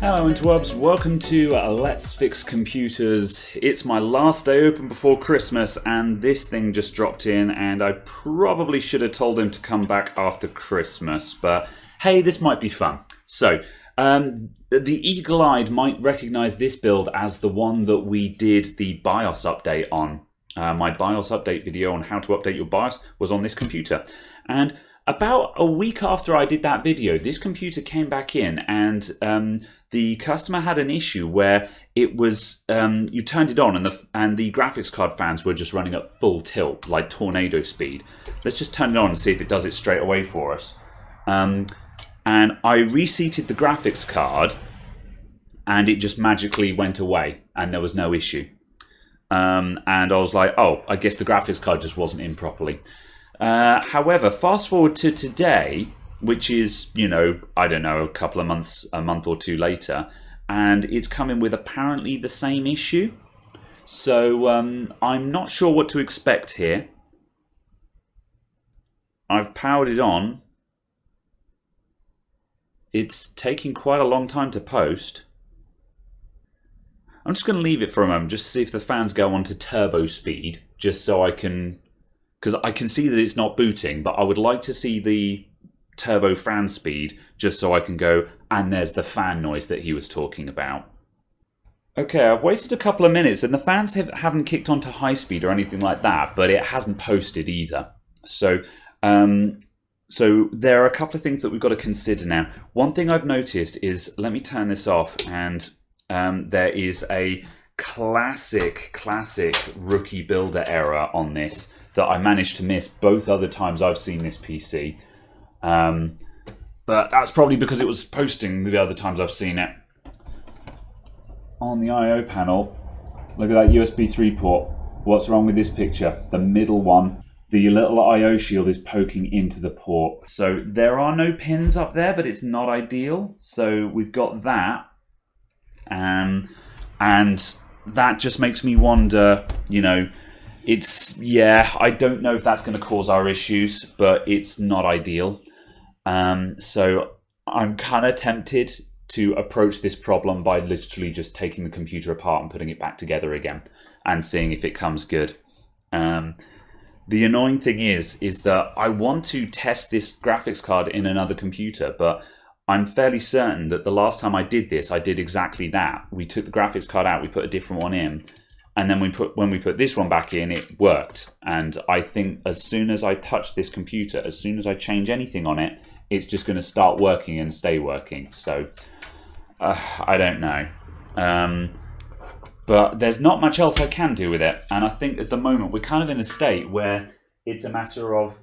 Hello interwebs, welcome to Let's Fix Computers. It's my last day open before Christmas and this thing just dropped in and I probably should have told him to come back after Christmas, but hey, this might be fun. So, the eagle-eyed might recognize this build as the one that we did the BIOS update on. My BIOS update video on how to update your BIOS was on this computer. And about a week after I did that video, this computer came back in and the customer had an issue where it was, you turned it on and the graphics card fans were just running at full tilt, like tornado speed. Let's just turn it on and see if it does it straight away for us. And I reseated the graphics card and it just magically went away and there was no issue. And I was like, oh, I guess the graphics card just wasn't in properly. However, fast forward to today, which is, you know, I don't know, a month or two later, and it's coming with apparently the same issue. So I'm not sure what to expect here. I've powered it on. It's taking quite a long time to post. I'm just going to leave it for a moment, just to see if the fans go on to turbo speed, just so I can... Because I can see that it's not booting, but I would like to see the turbo fan speed just so I can go, and there's the fan noise that he was talking about. Okay, I've waited a couple of minutes and the fans haven't kicked onto high speed or anything like that, but it hasn't posted either. So there are a couple of things that we've got to consider now. One thing I've noticed is, let me turn this off, and there is a classic rookie builder error on this that I managed to miss both other times I've seen this PC. But that's probably because it was posting the other times I've seen it. On the I/O panel, look at that USB 3 port. What's wrong with this picture? The middle one, the little I/O shield is poking into the port. So there are no pins up there, but it's not ideal. So we've got that. And that just makes me wonder, you know, I don't know if that's going to cause our issues, but it's not ideal. So I'm kind of tempted to approach this problem by literally just taking the computer apart and putting it back together again and seeing if it comes good. The annoying thing is that I want to test this graphics card in another computer, but I'm fairly certain that the last time I did this, I did exactly that. We took the graphics card out, we put a different one in, and then when we put this one back in, it worked. And I think as soon as I touch this computer, as soon as I change anything on it, it's just going to start working and stay working. So I don't know. But there's not much else I can do with it. And I think at the moment we're kind of in a state where it's a matter of,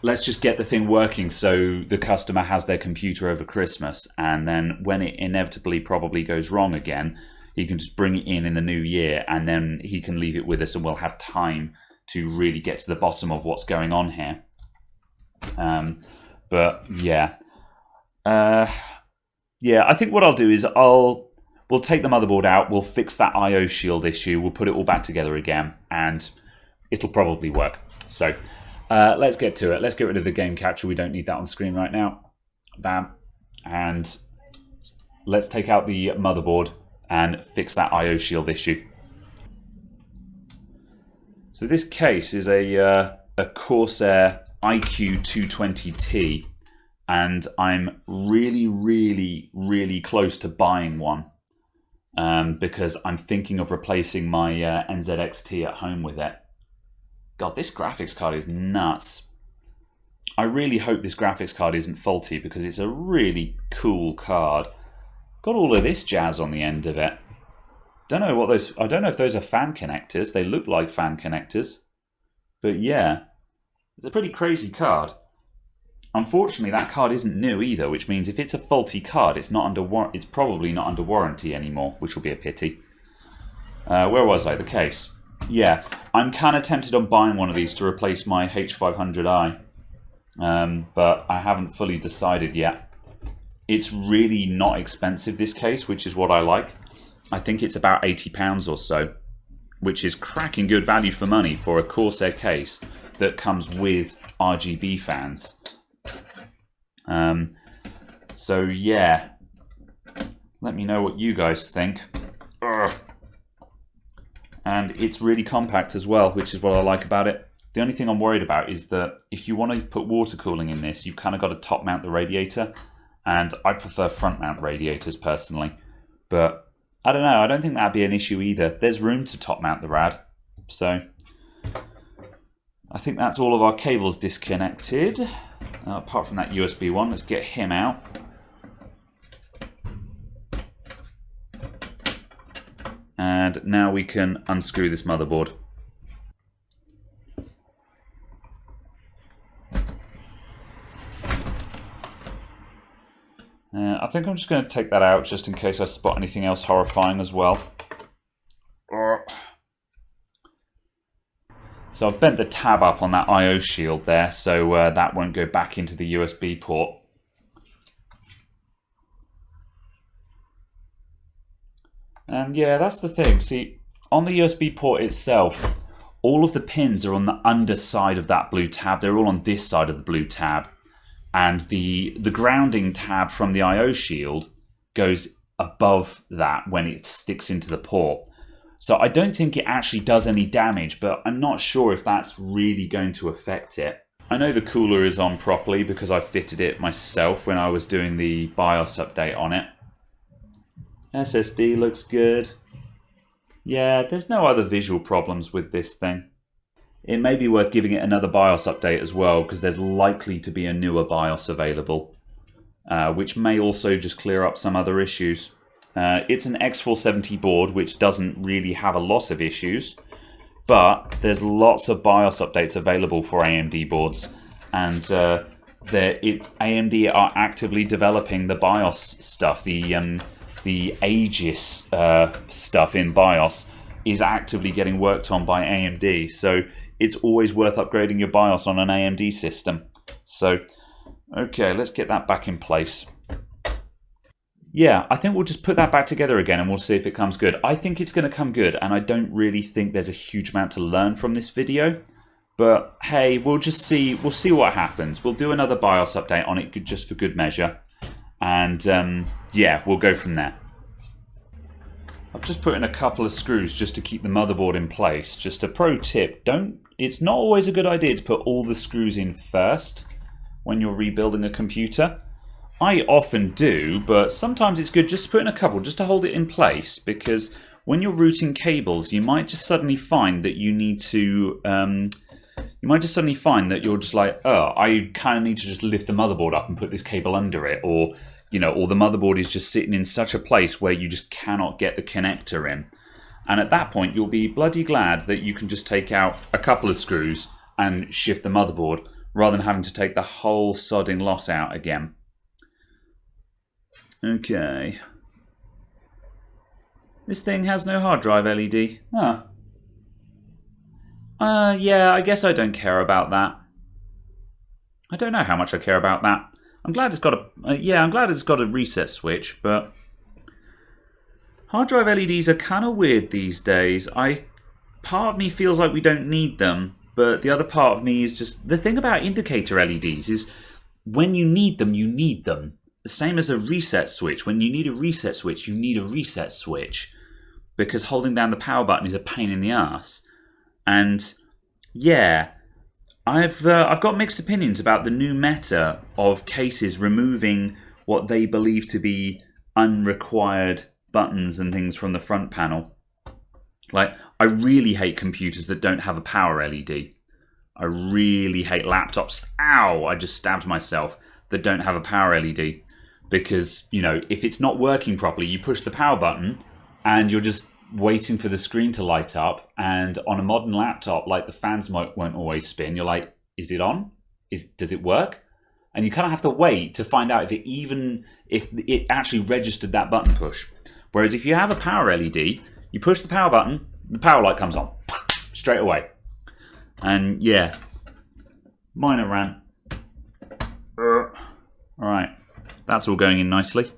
let's just get the thing working so the customer has their computer over Christmas. And then when it inevitably probably goes wrong again, he can just bring it in the new year and then he can leave it with us and we'll have time to really get to the bottom of what's going on here. But yeah. I think what I'll do is we'll take the motherboard out, we'll fix that I/O shield issue, we'll put it all back together again, and it'll probably work. So let's get to it. Let's get rid of the game capture. We don't need that on screen right now. Bam. And let's take out the motherboard and fix that I/O shield issue. So this case is a Corsair iQ220T, and I'm really close to buying one because I'm thinking of replacing my NZXT at home with it. God, this graphics card is nuts. I really hope this graphics card isn't faulty because it's a really cool card. Got all of this jazz on the end of it. I don't know if those are fan connectors. They look like fan connectors. But yeah, it's a pretty crazy card. Unfortunately, that card isn't new either, which means if it's a faulty card, it's probably not under warranty anymore, which will be a pity. Where was I? The case. Yeah, I'm kind of tempted on buying one of these to replace my H500i, but I haven't fully decided yet. It's really not expensive, this case, which is what I like. I think it's about £80 or so, which is cracking good value for money for a Corsair case that comes with RGB fans. So yeah, Let me know what you guys think. Ugh. And it's really compact as well, which is what I like about it. The only thing I'm worried about is that if you want to put water cooling in this, you've kind of got to top mount the radiator. And I prefer front mount radiators personally. But I don't know, I don't think that'd be an issue either. There's room to top mount the rad. So I think that's all of our cables disconnected. Apart from that USB one, let's get him out. And now we can unscrew this motherboard. I think I'm just going to take that out just in case I spot anything else horrifying as well. So I've bent the tab up on that I/O shield there, so that won't go back into the USB port. And yeah, that's the thing. See, on the USB port itself, all of the pins are on the underside of that blue tab. They're all on this side of the blue tab. And the grounding tab from the I/O shield goes above that when it sticks into the port. So I don't think it actually does any damage, but I'm not sure if that's really going to affect it. I know the cooler is on properly because I fitted it myself when I was doing the BIOS update on it. SSD looks good. Yeah, there's no other visual problems with this thing. It may be worth giving it another BIOS update as well, because there's likely to be a newer BIOS available, which may also just clear up some other issues. It's an X470 board, which doesn't really have a lot of issues, but there's lots of BIOS updates available for AMD boards, and AMD are actively developing the BIOS stuff. The Aegis stuff in BIOS is actively getting worked on by AMD, so it's always worth upgrading your BIOS on an AMD system. So, okay, let's get that back in place. Yeah, I think we'll just put that back together again and we'll see if it comes good. I think it's going to come good, and I don't really think there's a huge amount to learn from this video. But hey, we'll see what happens. We'll do another BIOS update on it just for good measure. And yeah, we'll go from there. I've just put in a couple of screws just to keep the motherboard in place. Just a pro tip, it's not always a good idea to put all the screws in first when you're rebuilding a computer. I often do, but sometimes it's good just to put in a couple just to hold it in place, because when you're routing cables, you might just suddenly find that you need to you're just like, oh, I kind of need to just lift the motherboard up and put this cable under it, or or the motherboard is just sitting in such a place where you just cannot get the connector in. And at that point, you'll be bloody glad that you can just take out a couple of screws and shift the motherboard, rather than having to take the whole sodding lot out again. Okay. This thing has no hard drive LED. Huh. Yeah, I guess I don't care about that. I don't know how much I care about that. I'm glad it's got a reset switch, but hard drive LEDs are kind of weird these days. Part of me feels like we don't need them, but the other part of me is just, the thing about indicator LEDs is when you need them, you need them. The same as a reset switch. When you need a reset switch, you need a reset switch, because holding down the power button is a pain in the ass. And yeah, I've got mixed opinions about the new meta of cases removing what they believe to be unrequired buttons and things from the front panel. Like, I really hate computers that don't have a power LED. I really hate laptops. Ow! I just stabbed myself. That don't have a power LED. Because, if it's not working properly, you push the power button and you're just waiting for the screen to light up. And on a modern laptop, like, the fans won't always spin. You're like, is it on? Does it work? And you kind of have to wait to find out if it actually registered that button push. Whereas if you have a power LED, you push the power button, the power light comes on straight away. And yeah, minor rant. All right. That's all going in nicely.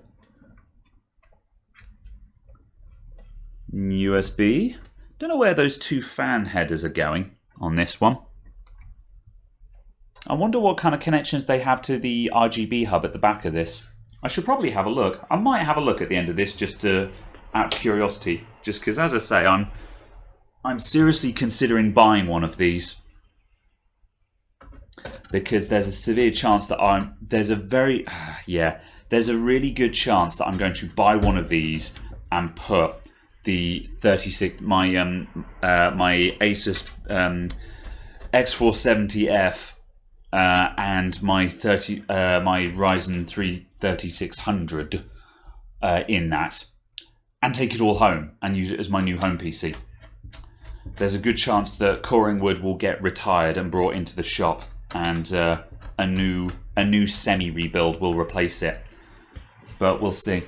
USB. Don't know where those two fan headers are going on this one. I wonder what kind of connections they have to the RGB hub at the back of this. I should probably have a look. I might have a look at the end of this just out of curiosity. Just because, as I say, I'm seriously considering buying one of these. Because there's a severe chance that there's a really good chance that I'm going to buy one of these and put the 36 my Asus X470F and my my Ryzen 3 3600 in that, and take it all home and use it as my new home PC. There's a good chance that Coringwood will get retired and brought into the shop, and a new semi rebuild will replace it. But we'll see.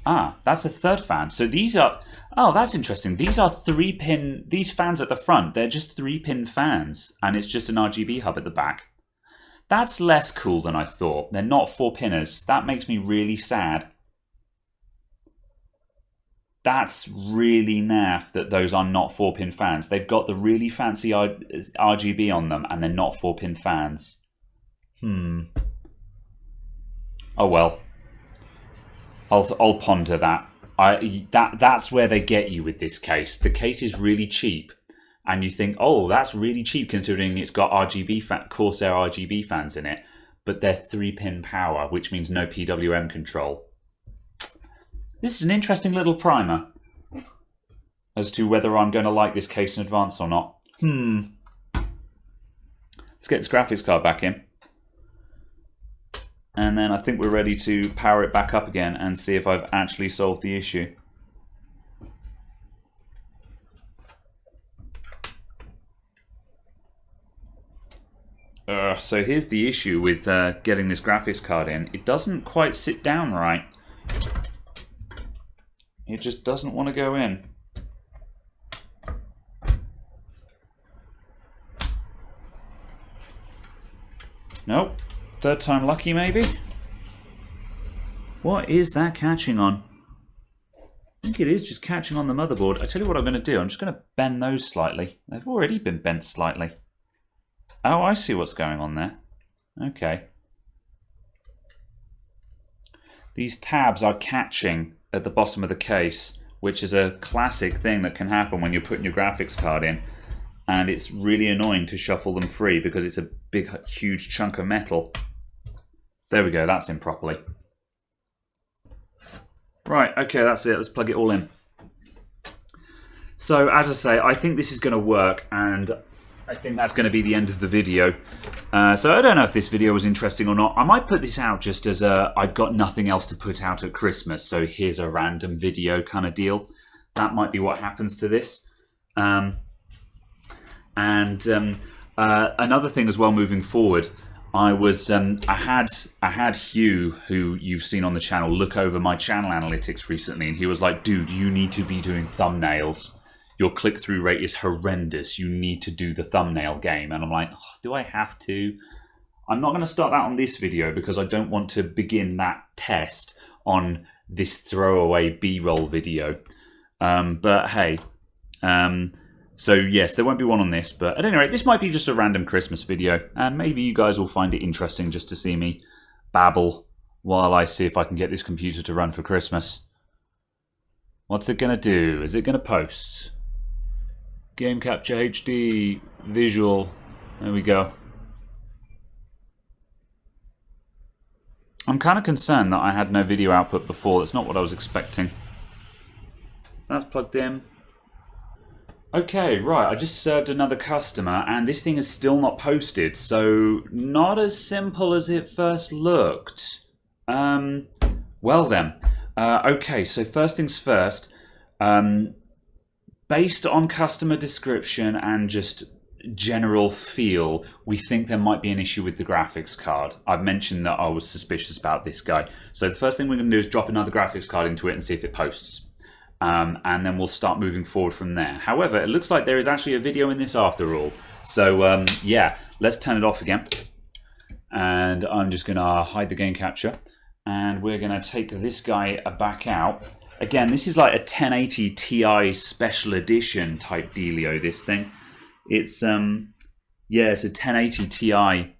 Ah, that's a third fan. So these are... Oh, that's interesting. These are 3-pin... These fans at the front, they're just 3-pin fans. And it's just an RGB hub at the back. That's less cool than I thought. They're not 4-pinners. That makes me really sad. That's really naff that those are not 4-pin fans. They've got the really fancy RGB on them, and they're not 4-pin fans. Oh well. I'll ponder that. That's where they get you with this case. The case is really cheap, and you think, oh, that's really cheap considering it's got Corsair RGB fans in it, but they're 3-pin power, which means no PWM control. This is an interesting little primer as to whether I'm going to like this case in advance or not. Let's get this graphics card back in. And then I think we're ready to power it back up again and see if I've actually solved the issue. So here's the issue with getting this graphics card in. It doesn't quite sit down right. It just doesn't want to go in. Nope. Third time lucky, maybe? What is that catching on? I think it is just catching on the motherboard. I tell you what I'm going to do. I'm just going to bend those slightly. They've already been bent slightly. Oh, I see what's going on there. Okay. These tabs are catching at the bottom of the case, which is a classic thing that can happen when you're putting your graphics card in. And it's really annoying to shuffle them free because it's a big, huge chunk of metal. There we go, that's in properly. Right, okay, that's it. Let's plug it all in. So, as I say, I think this is going to work, and I think that's going to be the end of the video. So I don't know if this video was interesting or not. I might put this out just as I've got nothing else to put out at Christmas, so here's a random video kind of deal. That might be what happens to this. Another thing as well moving forward, I had Hugh, who you've seen on the channel, look over my channel analytics recently, and he was like, dude, you need to be doing thumbnails. Your click-through rate is horrendous. You need to do the thumbnail game. And I'm like, oh, do I have to? I'm not going to start that on this video because I don't want to begin that test on this throwaway B-roll video. But hey, so yes, there won't be one on this, but at any rate, this might be just a random Christmas video, and maybe you guys will find it interesting just to see me babble while I see if I can get this computer to run for Christmas. What's it going to do? Is it going to post? Game Capture HD, visual, there we go. I'm kind of concerned that I had no video output before. That's not what I was expecting. That's plugged in. Okay, right, I just served another customer and this thing is still not posted, so not as simple as it first looked. Well then, okay, so first things first, based on customer description and just general feel, we think there might be an issue with the graphics card. I've mentioned that I was suspicious about this guy. So the first thing we're going to do is drop another graphics card into it and see if it posts. And then we'll start moving forward from there. However, it looks like there is actually a video in this after all. So yeah, let's turn it off again. And I'm just going to hide the game capture. And we're going to take this guy back out. Again, this is like a 1080 Ti special edition type dealio, this thing. It's, yeah, it's a 1080 Ti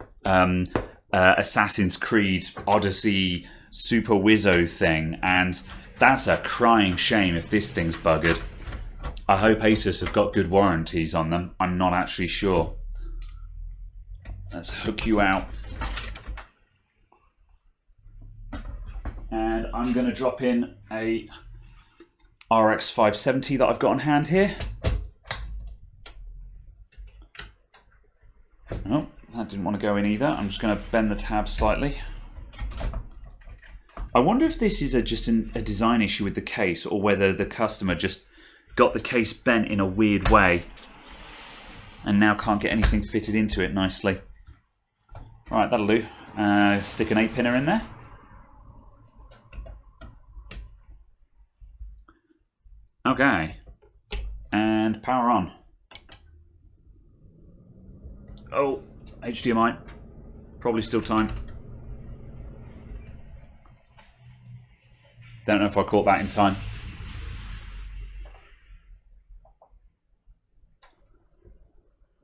Assassin's Creed Odyssey Super Wizzo thing, and that's a crying shame if this thing's buggered. I hope Asus have got good warranties on them. I'm not actually sure. Let's hook you out. And I'm going to drop in a RX 570 that I've got on hand here. Oh, that didn't want to go in either. I'm just going to bend the tab slightly. I wonder if this is just a design issue with the case, or whether the customer just got the case bent in a weird way and now can't get anything fitted into it nicely. Right, that'll do. Stick an 8-pinner in there. Okay. And power on. Oh, HDMI. Probably still time. Don't know if I caught that in time.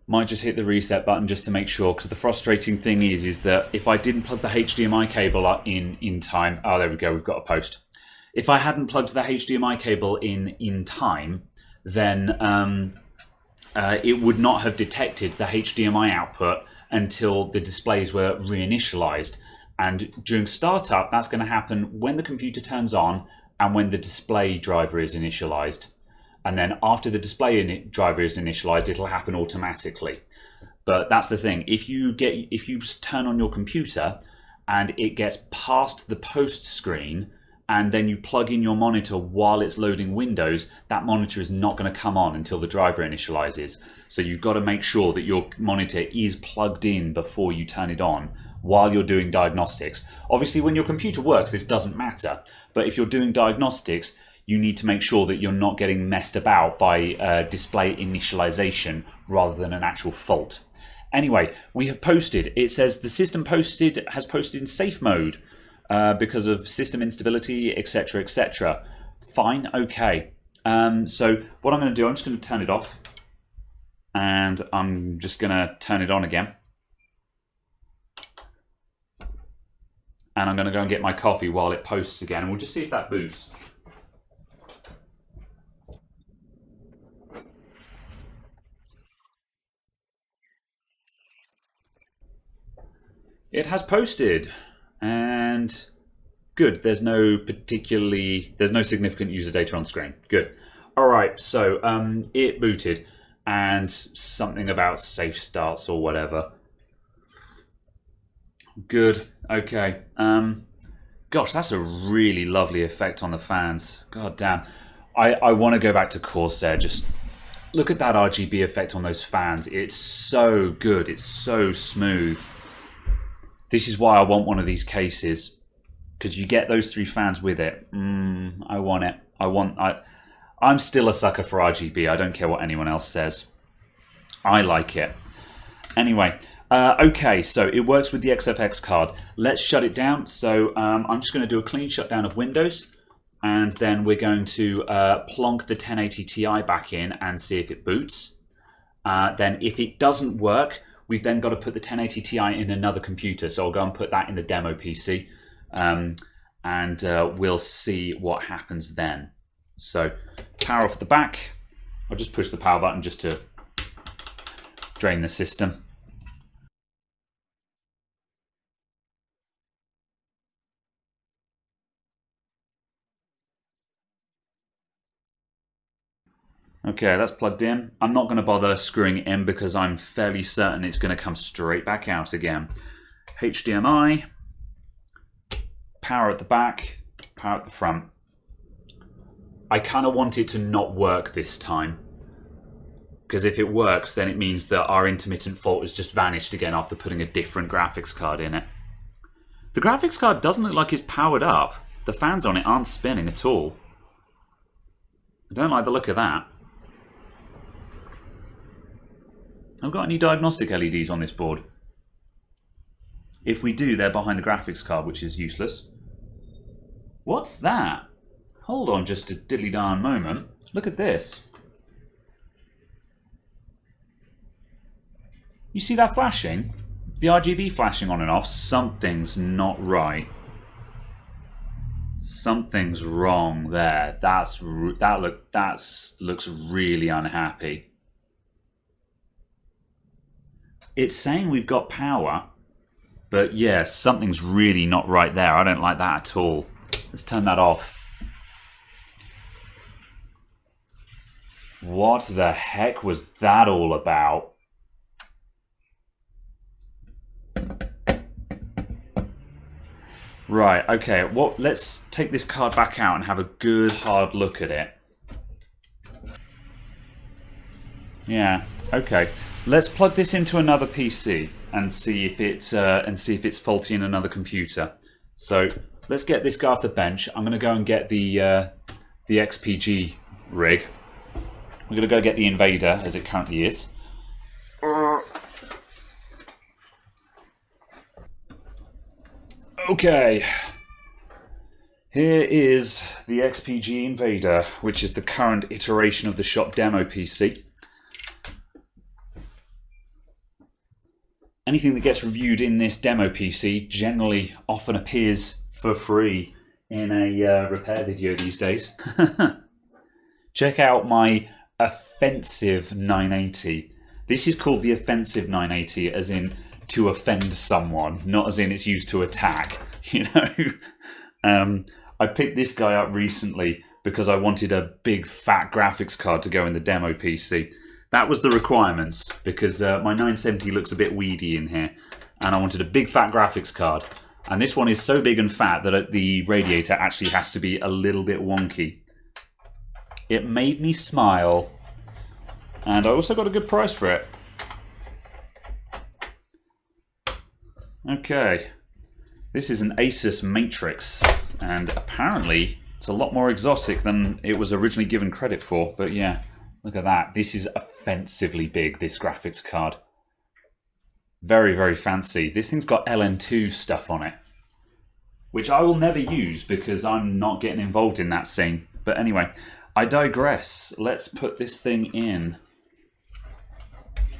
Might just hit the reset button just to make sure, because the frustrating thing is that if I didn't plug the HDMI cable in time, oh, there we go, we've got a post. If I hadn't plugged the HDMI cable in time, then it would not have detected the HDMI output until the displays were reinitialized. And during startup, that's going to happen when the computer turns on and when the display driver is initialized. And then after the display driver is initialized, it'll happen automatically. But that's the thing. If you turn on your computer and it gets past the post screen, and then you plug in your monitor while it's loading Windows, that monitor is not going to come on until the driver initializes. So you've got to make sure that your monitor is plugged in before you turn it on while you're doing diagnostics. Obviously, when your computer works, this doesn't matter. But if you're doing diagnostics, you need to make sure that you're not getting messed about by display initialization rather than an actual fault. Anyway, we have posted. It says the system has posted in safe mode because of system instability, etc., etc. Fine, okay. So what I'm going to do, I'm just going to turn it off, and I'm just going to turn it on again. And I'm going to go and get my coffee while it posts again, and we'll just see if that boosts. It has posted, and good. There's no significant user data on screen. Good. All right. So it booted, and something about safe starts or whatever. Good. Okay. Gosh, that's a really lovely effect on the fans. God damn. I want to go back to Corsair. Just look at that RGB effect on those fans. It's so good. It's so smooth. This is why I want one of these cases, because you get those 3 fans with it. I want it. I'm still a sucker for RGB. I don't care what anyone else says. I like it. Anyway, okay, so it works with the XFX card. Let's shut it down. So I'm just going to do a clean shutdown of Windows, and then we're going to plonk the 1080 Ti back in and see if it boots. Then if it doesn't work, we've then got to put the 1080 Ti in another computer. So I'll go and put that in the demo PC, and we'll see what happens then. So power off the back. I'll just push the power button just to drain the system. Okay, that's plugged in. I'm not going to bother screwing it in because I'm fairly certain it's going to come straight back out again. HDMI, power at the back, power at the front. I kind of want it to not work this time, because if it works, then it means that our intermittent fault has just vanished again after putting a different graphics card in it. The graphics card doesn't look like it's powered up. The fans on it aren't spinning at all. I don't like the look of that. I've got any diagnostic LEDs on this board. If we do, they're behind the graphics card, which is useless. What's that? Hold on just a diddly darn moment. Look at this. You see that flashing? The RGB flashing on and off, something's not right. Something's wrong there. That looks really unhappy. It's saying we've got power, but yeah, something's really not right there. I don't like that at all. Let's turn that off. What the heck was that all about? Right, okay, let's take this card back out and have a good hard look at it. Yeah, okay. Let's plug this into another PC and see if it's faulty in another computer. So let's get this guy off the bench. I'm gonna go and get the XPG rig. We're gonna go get the Invader as it currently is. Okay, here is the XPG Invader, which is the current iteration of the shop demo PC. Anything that gets reviewed in this demo PC generally often appears for free in a repair video these days. Check out my offensive 980. This is called the offensive 980, as in to offend someone, not as in it's used to attack, you know. I picked this guy up recently because I wanted a big fat graphics card to go in the demo PC. That was the requirements, because my 970 looks a bit weedy in here, and I wanted a big fat graphics card. And this one is so big and fat that the radiator actually has to be a little bit wonky. It made me smile, and I also got a good price for it. Okay, this is an Asus Matrix, and apparently it's a lot more exotic than it was originally given credit for, but yeah, look at that. This is offensively big, this graphics card. Very, very fancy. This thing's got LN2 stuff on it, which I will never use because I'm not getting involved in that scene. But anyway, I digress. Let's put this thing in.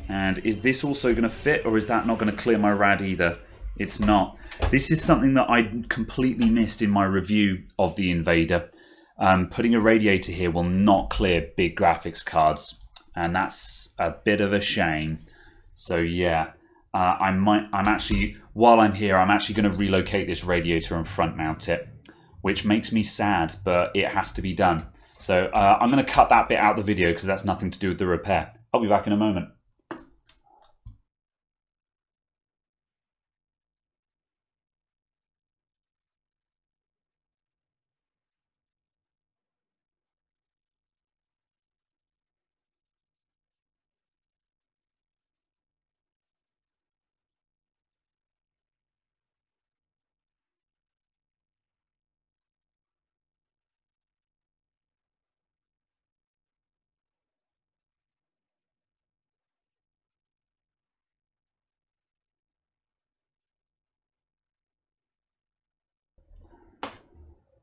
And is this also going to fit, or is that not going to clear my rad either? It's not. This is something that I completely missed in my review of the Invader. Putting a radiator here will not clear big graphics cards, and that's a bit of a shame. So yeah, I'm actually, while I'm here, I'm actually going to relocate this radiator and front mount it, which makes me sad, but it has to be done. So I'm going to cut that bit out of the video because that's nothing to do with the repair. I'll be back in a moment.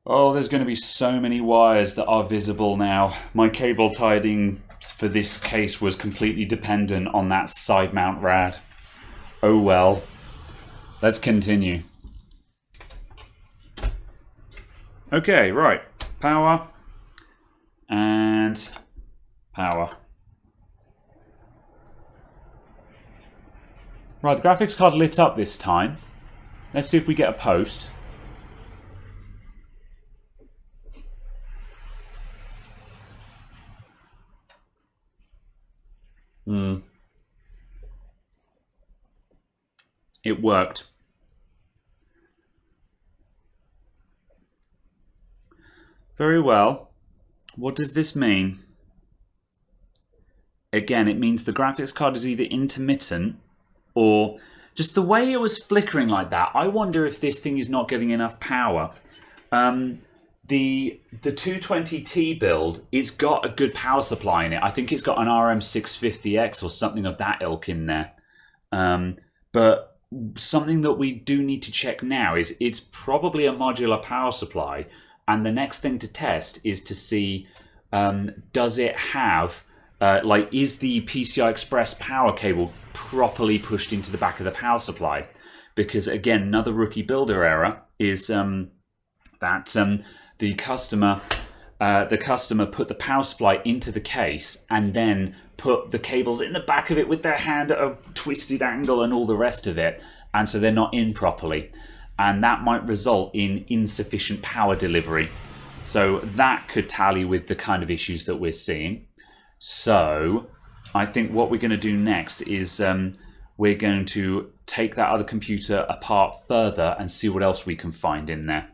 Oh, there's going to be so many wires that are visible now. My cable tidying for this case was completely dependent on that side mount rad. Oh well. Let's continue. Okay, right. Power. And power. Right, the graphics card lit up this time. Let's see if we get a post. It worked. Very well. What does this mean? Again, it means the graphics card is either intermittent or just the way it was flickering like that. I wonder if this thing is not getting enough power. The 220T build, it's got a good power supply in it. I think it's got an RM650X or something of that ilk in there. But something that we do need to check now is it's probably a modular power supply, and the next thing to test is to see does it have like, is the PCI Express power cable properly pushed into the back of the power supply? Because again, another rookie builder error is that the customer put the power supply into the case and then put the cables in the back of it with their hand at a twisted angle and all the rest of it, and so they're not in properly, and that might result in insufficient power delivery. So that could tally with the kind of issues that we're seeing. So I think what we're going to do next is we're going to take that other computer apart further and see what else we can find in there.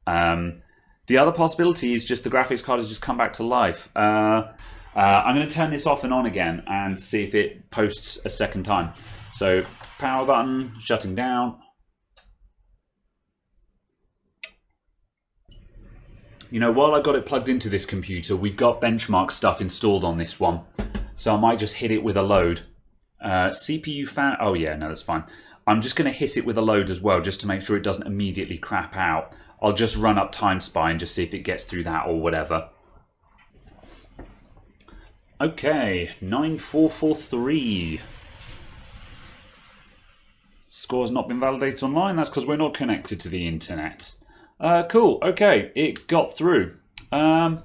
The other possibility is just the graphics card has just come back to life. I'm going to turn this off and on again and see if it posts a second time. So power button, shutting down. You know, while I got it plugged into this computer, we've got benchmark stuff installed on this one. So I might just hit it with a load. CPU fan, oh yeah, no, that's fine. I'm just going to hit it with a load as well, just to make sure it doesn't immediately crap out. I'll just run up TimeSpy and just see if it gets through that or whatever. Okay, 9443. Score's not been validated online. That's because we're not connected to the internet. Cool, okay, it got through. Fine.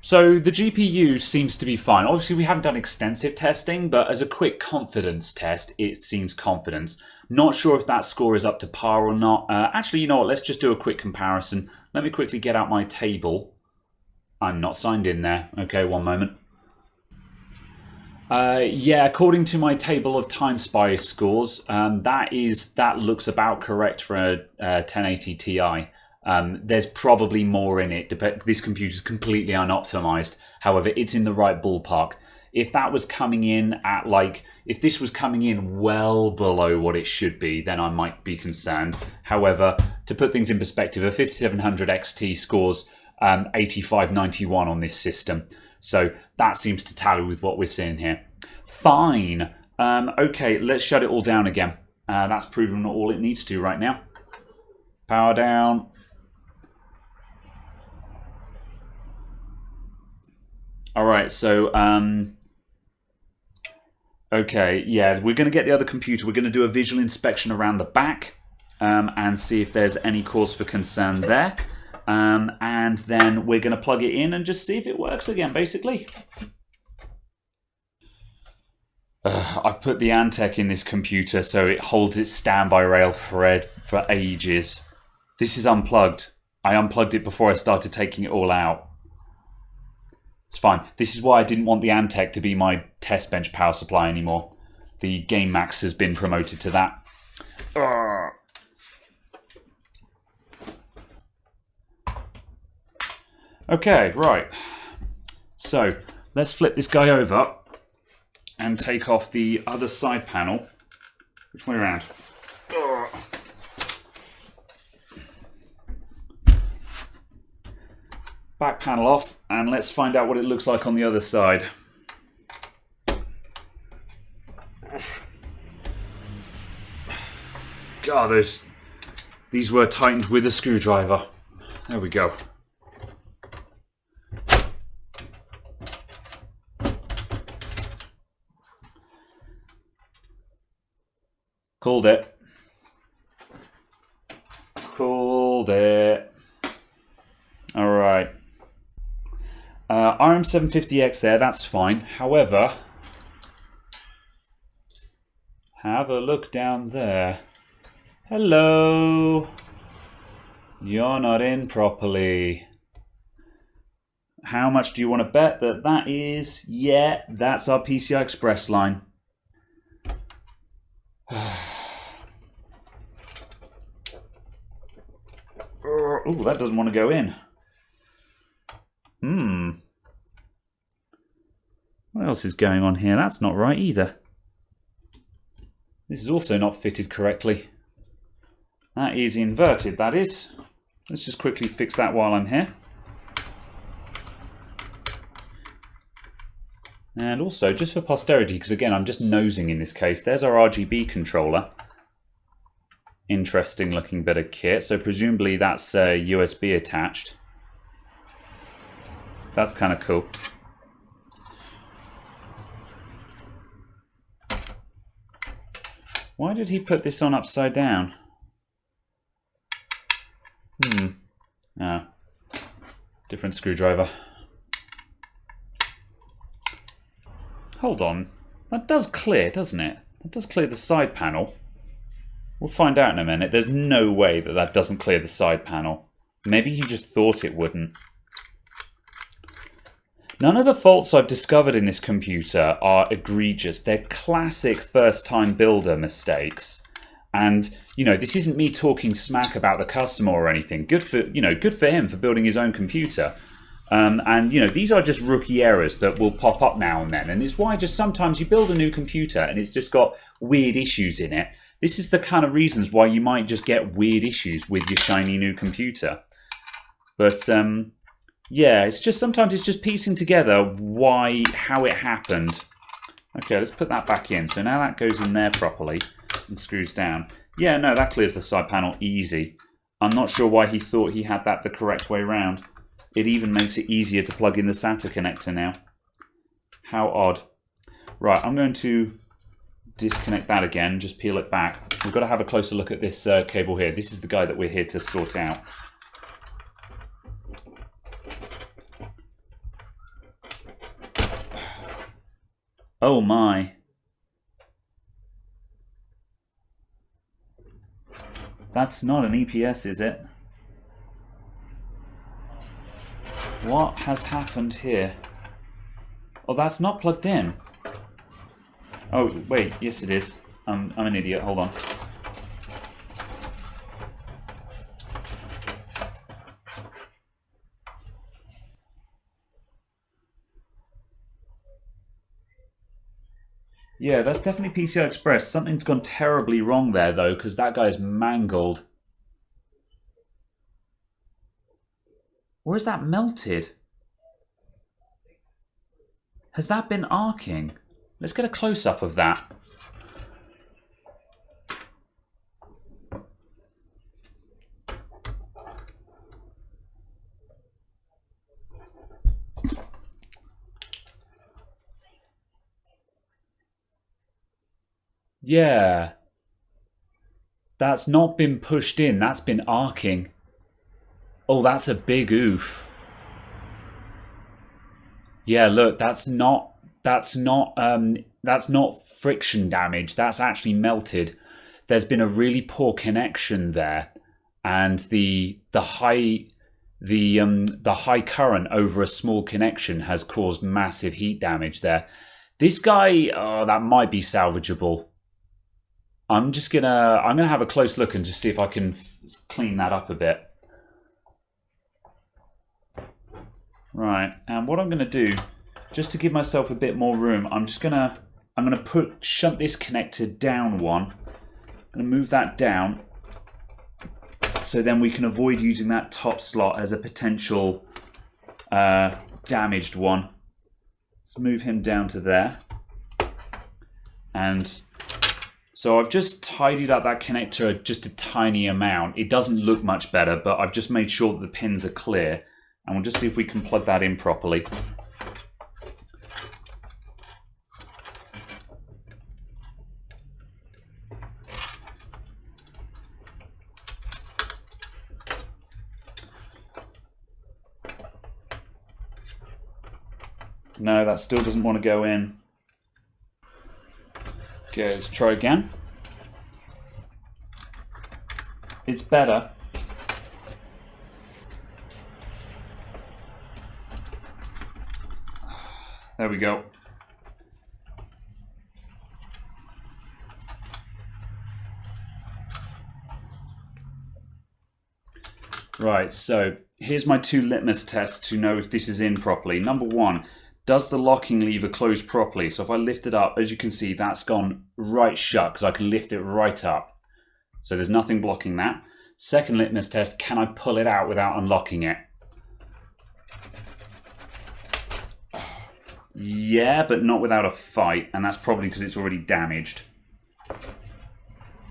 So the GPU seems to be fine. Obviously, we haven't done extensive testing, but as a quick confidence test, it seems confidence. Not sure if that score is up to par or not. Actually, you know what? Let's just do a quick comparison. Let me quickly get out my table. I'm not signed in there. Okay, one moment. Yeah, according to my table of TimeSpy scores, that looks about correct for a 1080 Ti. There's probably more in it. This computer's completely unoptimized. However, it's in the right ballpark. If that was coming in at if this was coming in well below what it should be, then I might be concerned. However, to put things in perspective, a 5700 XT scores 8591 on this system. So that seems to tally with what we're seeing here. Fine. Okay, let's shut it all down again. That's proven all it needs to right now. Power down. All right, so okay, yeah, we're going to get the other computer. We're going to do a visual inspection around the back and see if there's any cause for concern there. And then we're going to plug it in and just see if it works again, basically. I've put the Antec in this computer so it holds its standby rail thread for ages. This is unplugged. I unplugged it before I started taking it all out. It's fine. This is why I didn't want the Antec to be my test bench power supply anymore. The Game Max has been promoted to that. Okay, right. So let's flip this guy over and take off the other side panel. Which way around? Back panel off, and let's find out what it looks like on the other side. God, these were tightened with a screwdriver. There we go. Called it. Called it. All right. RM750X there, that's fine. However, have a look down there. Hello. You're not in properly. How much do you want to bet that that is? Yeah, that's our PCI Express line. Oh, that doesn't want to go in. What else is going on here? That's not right either. This is also not fitted correctly. That is inverted, that is. Let's just quickly fix that while I'm here. And also, just for posterity, because again, I'm just nosing in this case, there's our RGB controller. Interesting looking bit of kit. So presumably that's USB attached. That's kind of cool. Why did he put this on upside down? Ah, different screwdriver. Hold on. That does clear, doesn't it? That does clear the side panel. We'll find out in a minute. There's no way that that doesn't clear the side panel. Maybe he just thought it wouldn't. None of the faults I've discovered in this computer are egregious. They're classic first-time builder mistakes. And, you know, this isn't me talking smack about the customer or anything. Good for him for building his own computer. And, you know, these are just rookie errors that will pop up now and then. And it's why just sometimes you build a new computer and it's just got weird issues in it. This is the kind of reasons why you might just get weird issues with your shiny new computer. But, yeah, it's just sometimes it's just piecing together how it happened. Okay, let's put that back in. So now that goes in there properly and screws down. Yeah, no, that clears the side panel easy. I'm not sure why he thought he had that the correct way round. It even makes it easier to plug in the SATA connector now. How odd. Right, I'm going to disconnect that again, just peel it back. We've got to have a closer look at this cable here. This is the guy that we're here to sort out. Oh my. That's not an EPS, is it? What has happened here? Oh, that's not plugged in. Oh, wait, yes it is. I'm an idiot, hold on. Yeah, that's definitely PCI Express. Something's gone terribly wrong there, though, because that guy's mangled. Or is that melted? Has that been arcing? Let's get a close-up of that. Yeah. That's not been pushed in, that's been arcing. Oh, that's a big oof. Yeah, look, that's not friction damage. That's actually melted. There's been a really poor connection there, and the high current over a small connection has caused massive heat damage there. This guy, oh, that might be salvageable. I'm gonna have a close look and just see if I can clean that up a bit. Right, and what I'm going to do, just to give myself a bit more room, I'm gonna shunt this connector down one. I'm going to move that down, so then we can avoid using that top slot as a potential damaged one. Let's move him down to there, and so I've just tidied up that connector just a tiny amount. It doesn't look much better, but I've just made sure that the pins are clear. And we'll just see if we can plug that in properly. No, that still doesn't want to go in. Okay, let's try again. It's better. There we go. Right, so here's my two litmus tests to know if this is in properly. Number one, does the locking lever close properly? So if I lift it up, as you can see, that's gone right shut because I can lift it right up. So there's nothing blocking that. Second litmus test, can I pull it out without unlocking it? Yeah, but not without a fight, and that's probably because it's already damaged.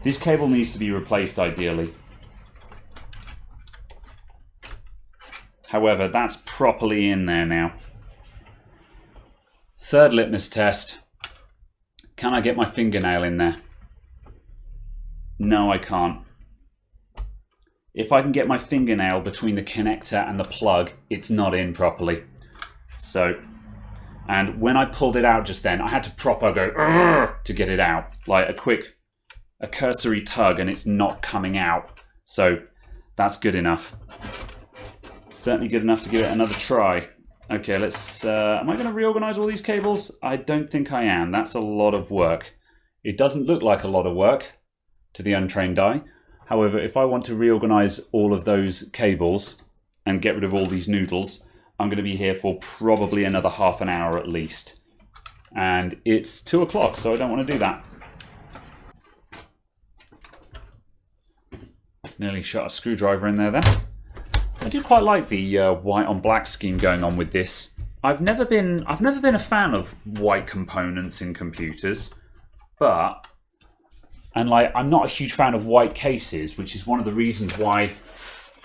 This cable needs to be replaced ideally. However, that's properly in there now. Third litmus test. Can I get my fingernail in there? No, I can't. If I can get my fingernail between the connector and the plug, it's not in properly. So, and when I pulled it out just then, I had to proper go "Urgh!" to get it out. Like a cursory tug, and it's not coming out. So that's good enough. Certainly good enough to give it another try. Okay, let's... am I going to reorganize all these cables? I don't think I am. That's a lot of work. It doesn't look like a lot of work to the untrained eye. However, if I want to reorganize all of those cables and get rid of all these noodles, I'm going to be here for probably another half an hour at least. And it's 2 o'clock, so I don't want to do that. Nearly shot a screwdriver in there then. I do quite like the white on black scheme going on with this. I've never been a fan of white components in computers, but I'm not a huge fan of white cases, which is one of the reasons why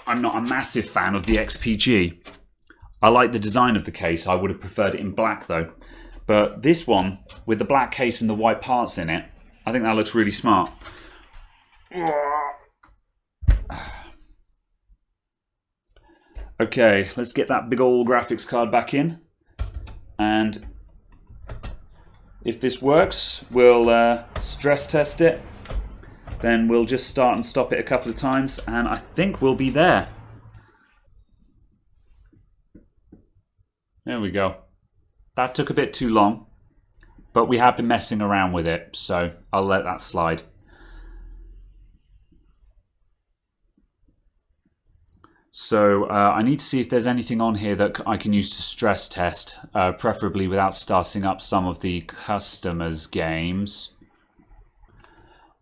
I'm not a massive fan of the XPG. I like the design of the case. I would have preferred it in black though. But this one, with the black case and the white parts in it, I think that looks really smart. Okay, let's get that big old graphics card back in. And if this works, we'll stress test it. Then we'll just start and stop it a couple of times, and I think we'll be there. There we go. That took a bit too long, but we have been messing around with it, so I'll let that slide. So I need to see if there's anything on here that I can use to stress test, preferably without starting up some of the customers' games.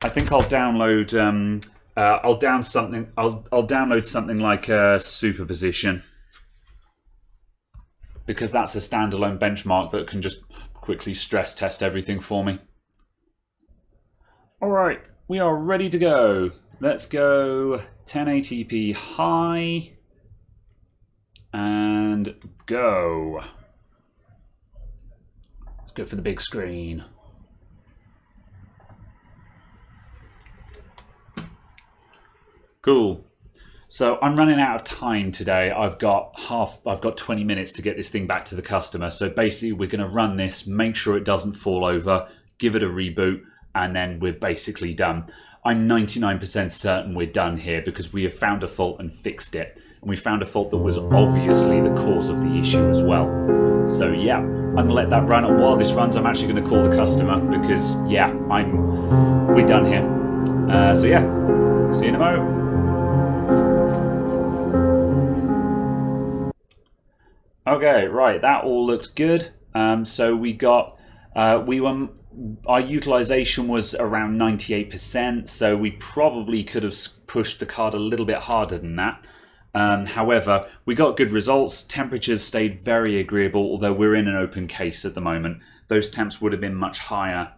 I think I'll download. I'll download something like Superposition, because that's a standalone benchmark that can just quickly stress test everything for me. All right, we are ready to go. Let's go 1080p high and go. Let's go for the big screen. Cool. So I'm running out of time today. I've got 20 minutes to get this thing back to the customer. So basically we're going to run this, make sure it doesn't fall over, give it a reboot, and then we're basically done. I'm 99% certain we're done here because we have found a fault and fixed it. And we found a fault that was obviously the cause of the issue as well. So yeah, I'm going to let that run. And while this runs, I'm actually going to call the customer because yeah, we're done here. So yeah, see you in a moment. Okay, right, that all looks good. So we got, our utilization was around 98%, so we probably could have pushed the card a little bit harder than that. However, we got good results. Temperatures stayed very agreeable, although we're in an open case at the moment. Those temps would have been much higher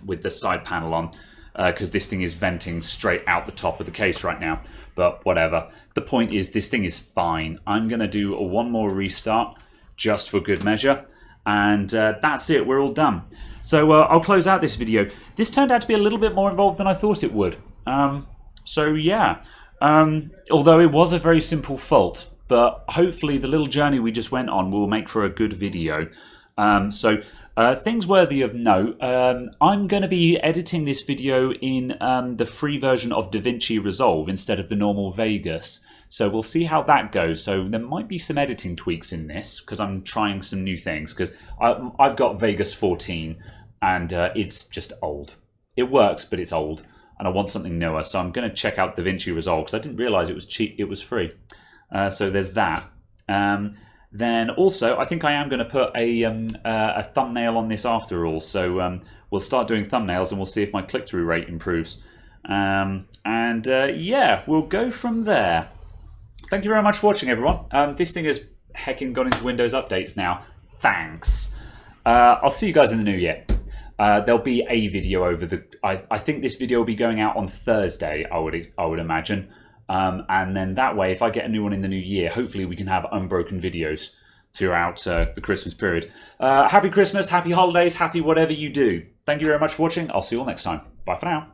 with the side panel on, because this thing is venting straight out the top of the case right now. But whatever. The point is, this thing is fine. I'm going to do one more restart just for good measure. And that's it. We're all done. So I'll close out this video. This turned out to be a little bit more involved than I thought it would. So yeah. Although it was a very simple fault. But hopefully the little journey we just went on will make for a good video. Things worthy of note, I'm going to be editing this video in the free version of DaVinci Resolve instead of the normal Vegas. So we'll see how that goes. So there might be some editing tweaks in this because I'm trying some new things, because I've got Vegas 14 and it's just old. It works, but it's old and I want something newer. So I'm going to check out DaVinci Resolve because I didn't realize it was cheap. It was free. So there's that. Then also, I think I am going to put a thumbnail on this after all. So we'll start doing thumbnails and we'll see if my click-through rate improves. Yeah, we'll go from there. Thank you very much for watching, everyone. This thing has heckin' gone into Windows updates now. Thanks. I'll see you guys in the new year. There'll be a video over the... I think this video will be going out on Thursday, I would imagine. And then that way, if I get a new one in the new year, hopefully we can have unbroken videos throughout the Christmas period. Happy Christmas, happy holidays, happy whatever you do. Thank you very much for watching. I'll see you all next time. Bye for now.